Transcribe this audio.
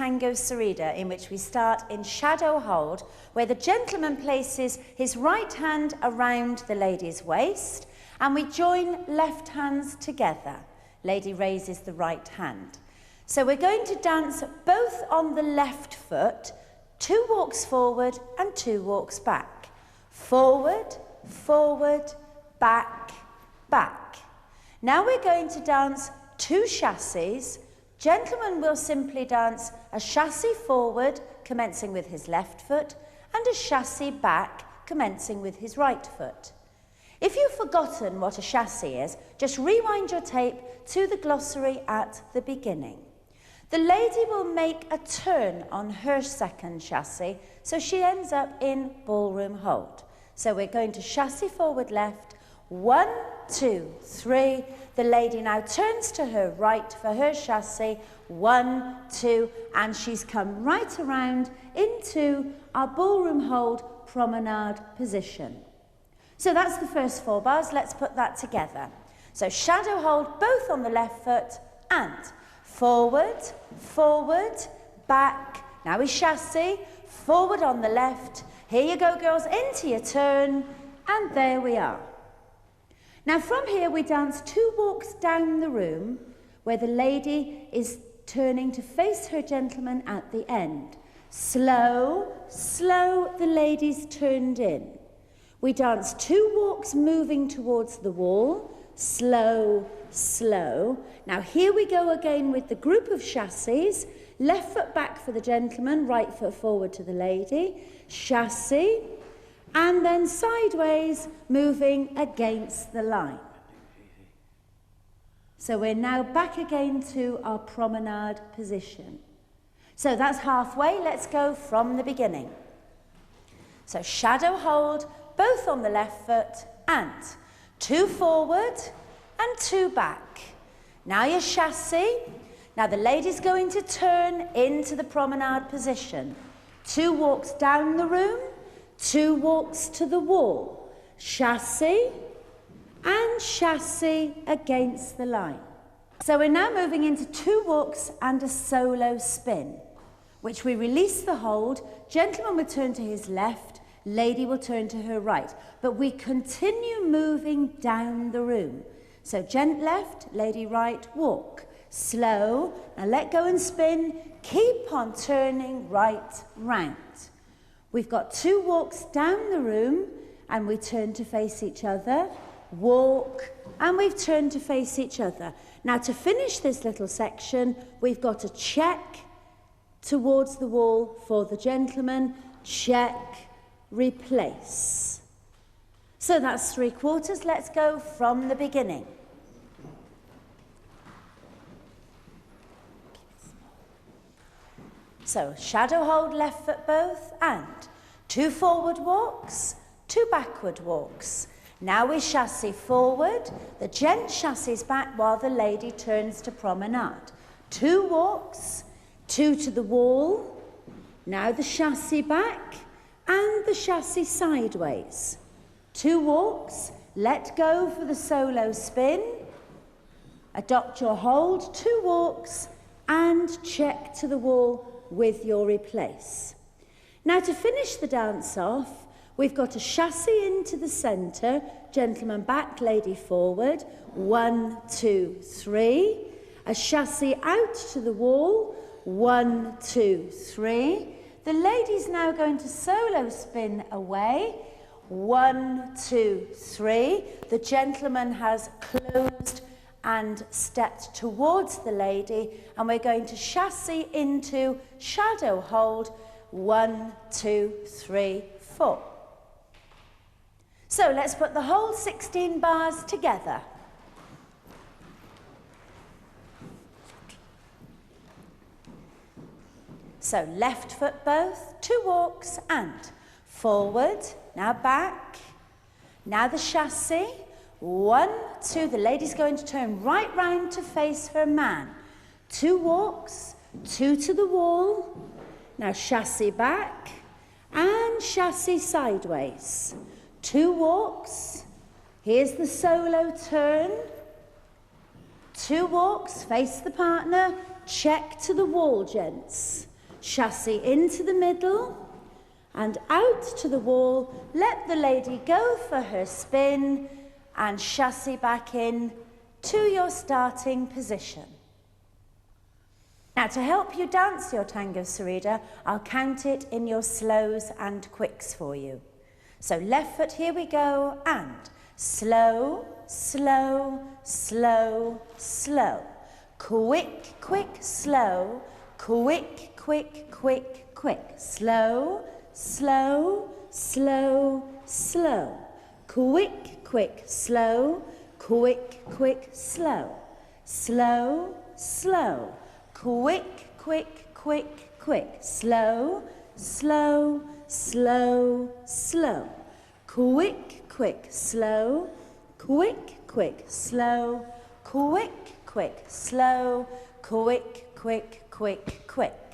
Tango Serida, in which we start in shadow hold, where the gentleman places his right hand around the lady's waist, and we join left hands together. Lady raises the right hand. So we're going to dance both on the left foot, 2 walks forward and 2 walks back. Forward, forward, back, back. Now we're going to dance 2 chassis. Gentleman will simply dance a chassis forward, commencing with his left foot, and a chassis back, commencing with his right foot. If you've forgotten what a chassis is, just rewind your tape to the glossary at the beginning. The lady will make a turn on her second chassis, so she ends up in ballroom hold. So we're going to chassis forward left, 1, 2, 3. The lady now turns to her right for her chassis, 1, 2, and she's come right around into our ballroom hold promenade position. So that's the first 4 bars. Let's put that together. So shadow hold both on the left foot and forward, forward, back. Now we chassis, forward on the left. Here you go, girls, into your turn, and there we are. Now from here we dance 2 walks down the room where the lady is turning to face her gentleman at the end. Slow, slow, the lady's turned in. We dance 2 walks moving towards the wall. Slow, slow. Now here we go again with the group of chassis. Left foot back for the gentleman, right foot forward to the lady. Chassis. And then sideways, moving against the line. So we're now back again to our promenade position. So that's halfway. Let's go from the beginning. So shadow hold, both on the left foot, and 2 forward and 2 back. Now your chassis. Now the lady's going to turn into the promenade position. 2 walks down the room, 2 walks to the wall, chassis and chassis against the line. So we're now moving into 2 walks and a solo spin, which we release the hold. Gentleman will turn to his left, lady will turn to her right, but we continue moving down the room. So gent left, lady right, walk. Slow, and let go and spin. Keep on turning right round. We've got 2 walks down the room and we turn to face each other, walk, and we've turned to face each other. Now to finish this little section, we've got a check towards the wall for the gentleman, check, replace. So that's 3/4. Let's go from the beginning. So shadow hold left foot both and 2 forward walks, 2 backward walks. Now we chassis forward, the gent chassis back while the lady turns to promenade. 2 walks, 2 to the wall, now the chassis back and the chassis sideways. 2 walks, let go for the solo spin, adopt your hold, 2 walks and check to the wall with your replace. Now to finish the dance off, we've got a chassis into the centre, gentleman back, lady forward, 1, 2, 3. A chassis out to the wall, 1, 2, 3. The lady's now going to solo spin away, 1, 2, 3. The gentleman has closed and stepped towards the lady, and we're going to chassis into shadow hold, 1, 2, 3, 4. So let's put the whole 16 bars together. So left foot both, 2 walks and forward, now back, now the chassis, 1, 2, the lady's going to turn right round to face her man. 2 walks, 2 to the wall, now chassis back and chassis sideways. 2 walks, here's the solo turn. 2 walks, face the partner, check to the wall, gents. Chassis into the middle and out to the wall. Let the lady go for her spin and chassis back in to your starting position. Now, to help you dance your Tango Serida, I'll count it in your slows and quicks for you. So left foot, here we go, and slow, slow, slow, slow. Quick, quick, slow. Quick, quick, quick, quick. Slow, slow, slow, slow. Quick, quick, slow. Quick, quick, slow. Slow, slow. Quick, quick, quick, quick. Slow, slow, slow, slow. Quick, quick, slow. Quick, quick, slow. Quick, quick, slow. Quick, quick, quick, quick.